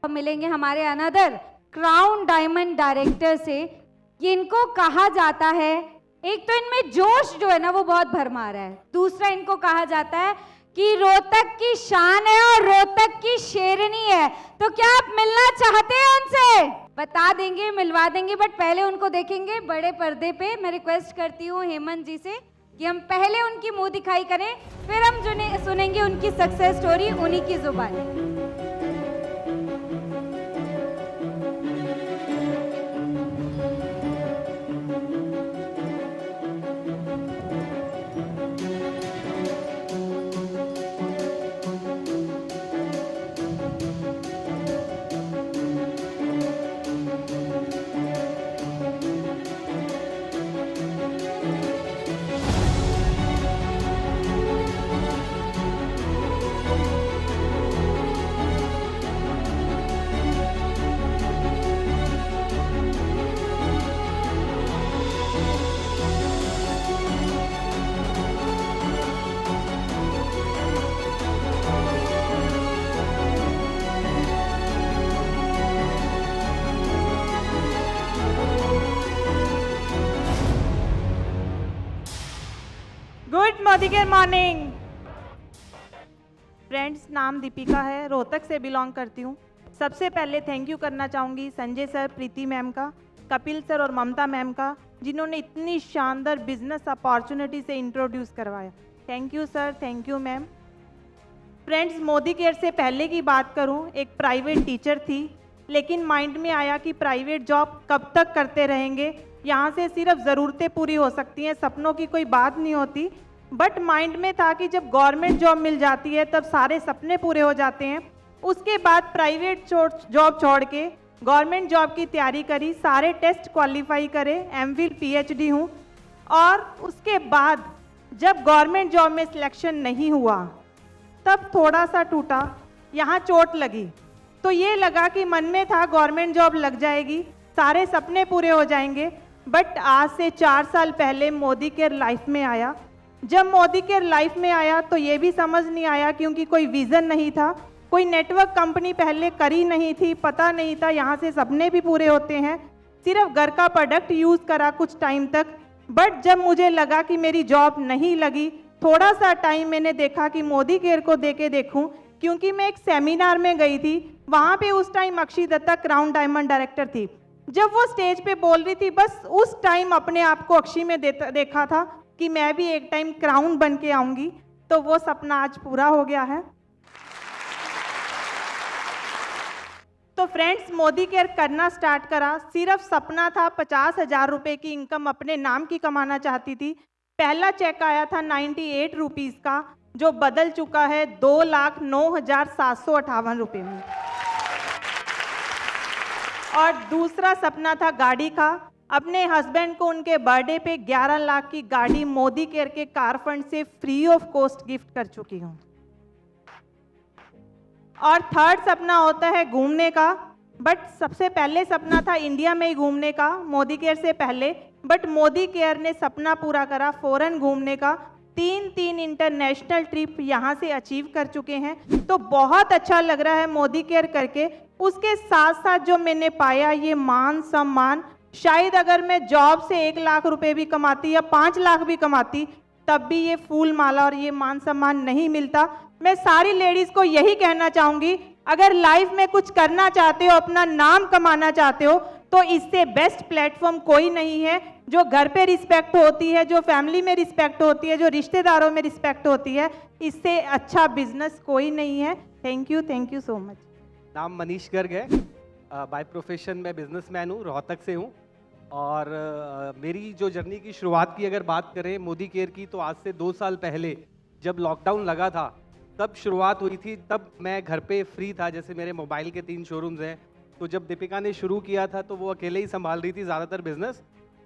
मिलेंगे हमारे another crown diamond director से। इनको कहा जाता है, एक तो इनमें जोश जो है ना वो बहुत भरमार है, दूसरा इनको कहा जाता है कि रोहतक की शान है और रोहतक की शेरनी है। तो क्या आप मिलना चाहते हैं उनसे? बता देंगे, मिलवा देंगे, बट पहले उनको देखेंगे बड़े पर्दे पे। मैं रिक्वेस्ट करती हूँ हेमंत जी से कि हम पहले उनकी मुंह दिखाई करें, फिर हम सुनेंगे उनकी सक्सेस स्टोरी उन्हीं की जुबानी। गुड मॉर्निंग फ्रेंड्स, नाम दीपिका है, रोहतक से बिलोंग करती हूँ। सबसे पहले थैंक यू करना चाहूँगी संजय सर, प्रीति मैम का, कपिल सर और ममता मैम का, जिन्होंने इतनी शानदार बिजनेस अपॉर्चुनिटी से इंट्रोड्यूस करवाया। Thank you sir, thank you ma'am. Friends, Modi care से पहले की बात करूँ, एक प्राइवेट टीचर थी, लेकिन माइंड में आया कि प्राइवेट जॉब कब तक करते रहेंगे, यहाँ से सिर्फ ज़रूरतें पूरी हो सकती हैं, सपनों की कोई बात नहीं होती। बट माइंड में था कि जब गवर्नमेंट जॉब मिल जाती है तब सारे सपने पूरे हो जाते हैं। उसके बाद प्राइवेट जॉब छोड़ के गवर्नमेंट जॉब की तैयारी करी, सारे टेस्ट क्वालिफाई करे, एमफिल पीएचडी हूँ। और उसके बाद जब गवर्नमेंट जॉब में सिलेक्शन नहीं हुआ तब थोड़ा सा टूटा, यहाँ चोट लगी, तो ये लगा कि मन में था गवर्नमेंट जॉब लग जाएगी, सारे सपने पूरे हो जाएंगे। बट आज से 4 साल पहले मोदी केयर लाइफ में आया। जब मोदी केयर लाइफ में आया तो ये भी समझ नहीं आया, क्योंकि कोई विज़न नहीं था, कोई नेटवर्क कंपनी पहले करी नहीं थी, पता नहीं था यहाँ से सपने भी पूरे होते हैं। सिर्फ घर का प्रोडक्ट यूज़ करा कुछ टाइम तक। बट जब मुझे लगा कि मेरी जॉब नहीं लगी, थोड़ा सा टाइम मैंने देखा कि मोदी केयर को दे के देखूँ, क्योंकि मैं एक सेमिनार में गई थी, वहाँ पे उस टाइम अक्षी दत्ता क्राउन डायमंड डायरेक्टर थी। जब वो स्टेज पे बोल रही थी, बस उस टाइम अपने आप को अक्षी में देखा था कि मैं भी एक टाइम क्राउन बन के आऊँगी। तो वो सपना आज पूरा हो गया है। तो फ्रेंड्स, मोदी केयर करना स्टार्ट करा, सिर्फ सपना था 50,000 रुपये की इनकम अपने नाम की कमाना चाहती थी। पहला चेक आया था 98 रुपीज़ का, जो बदल चुका है 2,09,758 रुपये में। और दूसरा सपना था गाड़ी का, अपने हस्बैंड को उनके बर्थडे पे 11 लाख की गाड़ी मोदी केयर के कार फंड से फ्री ऑफ कॉस्ट गिफ्ट कर चुकी हूँ। और थर्ड सपना होता है घूमने का, बट सबसे पहले सपना था इंडिया में ही घूमने का मोदी केयर से पहले, बट मोदी केयर ने सपना पूरा करा फॉरेन घूमने का। 3 इंटरनेशनल ट्रिप यहाँ से अचीव कर चुके हैं। तो बहुत अच्छा लग रहा है मोदी केयर करके। उसके साथ साथ जो मैंने पाया ये मान सम्मान, शायद अगर मैं जॉब से 1 लाख रुपए भी कमाती या 5 लाख भी कमाती तब भी ये फूल माला और ये मान सम्मान नहीं मिलता। मैं सारी लेडीज को यही कहना चाहूँगी, अगर लाइफ में कुछ करना चाहते हो, अपना नाम कमाना चाहते हो, तो इससे बेस्ट प्लेटफॉर्म कोई नहीं है। जो घर पे रिस्पेक्ट होती है, जो फैमिली में रिस्पेक्ट होती है, जो रिश्तेदारों में रिस्पेक्ट होती है, इससे अच्छा बिजनेस कोई नहीं है। Thank you so much. नाम मनीष गर्ग है, बाय प्रोफेशन मैं बिजनेसमैन हूँ, रोहतक से हूँ। और मेरी जो जर्नी की शुरुआत की अगर बात करें मोदी केयर की, तो आज से 2 साल पहले जब लॉकडाउन लगा था तब शुरुआत हुई थी। तब मैं घर पे फ्री था, जैसे मेरे मोबाइल के 3 शोरूम्स हैं, तो जब दीपिका ने शुरू किया था तो वो अकेले ही संभाल रही थी ज़्यादातर बिजनेस।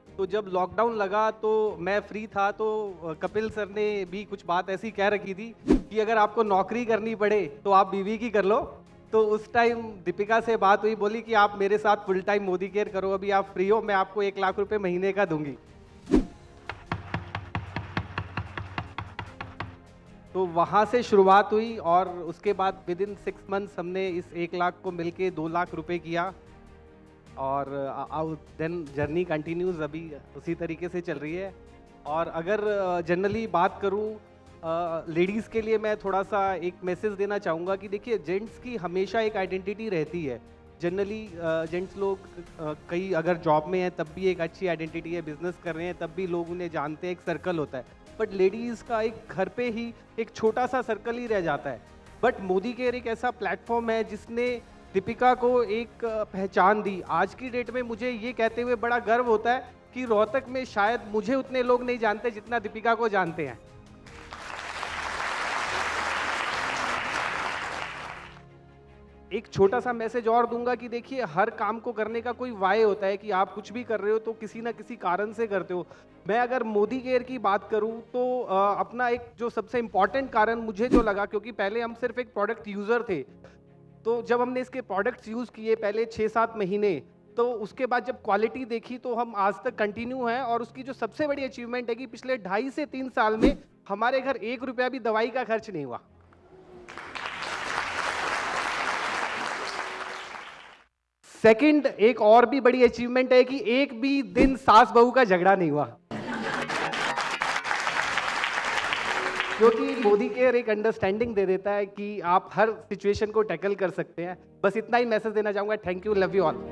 तो जब लॉकडाउन लगा तो मैं फ्री था, तो कपिल सर ने भी कुछ बात ऐसी कह रखी थी कि अगर आपको नौकरी करनी पड़े तो आप बीवी की कर लो। तो उस टाइम दीपिका से बात हुई, बोली कि आप मेरे साथ फुल टाइम मोदी केयर करो, अभी आप फ्री हो, मैं आपको 1 लाख रुपए महीने का दूंगी। तो वहाँ से शुरुआत हुई और उसके बाद विद इन 6 मंथ्स हमने इस 1 लाख को मिलके 2 लाख रुपए किया और देन जर्नी कंटिन्यूज अभी उसी तरीके से चल रही है। और अगर जनरली बात करूँ लेडीज़ के लिए मैं थोड़ा सा एक मैसेज देना चाहूँगा कि देखिए जेंट्स की हमेशा एक आइडेंटिटी रहती है। जनरली जेंट्स लोग कई अगर जॉब में हैं तब भी एक अच्छी आइडेंटिटी है, बिजनेस कर रहे हैं तब भी लोग उन्हें जानते हैं, एक सर्कल होता है। बट लेडीज़ का एक घर पे ही एक छोटा सा सर्कल ही रह जाता है। बट मोदी केयर एक ऐसा प्लेटफॉर्म है जिसने दीपिका को एक पहचान दी। आज की डेट में मुझे ये कहते हुए बड़ा गर्व होता है कि रोहतक में शायद मुझे उतने लोग नहीं जानते जितना दीपिका को जानते हैं। एक छोटा सा मैसेज और दूंगा कि देखिए हर काम को करने का कोई वाय होता है कि आप कुछ भी कर रहे हो तो किसी ना किसी कारण से करते हो। मैं अगर मोदी केयर की बात करूं तो अपना एक जो सबसे इम्पॉर्टेंट कारण मुझे जो लगा, क्योंकि पहले हम सिर्फ एक प्रोडक्ट यूज़र थे, तो जब हमने इसके प्रोडक्ट्स यूज़ किए पहले 6-7 महीने, तो उसके बाद जब क्वालिटी देखी तो हम आज तक कंटिन्यू हैं। और उसकी जो सबसे बड़ी अचीवमेंट है कि पिछले 2.5 से 3 साल में हमारे घर 1 रुपया भी दवाई का खर्च नहीं हुआ। सेकंड, एक और भी बड़ी अचीवमेंट है कि एक भी दिन सास बहू का झगड़ा नहीं हुआ, क्योंकि मोदी केयर एक अंडरस्टैंडिंग दे देता है कि आप हर सिचुएशन को टैकल कर सकते हैं। बस इतना ही मैसेज देना चाहूंगा। Thank you, love you all.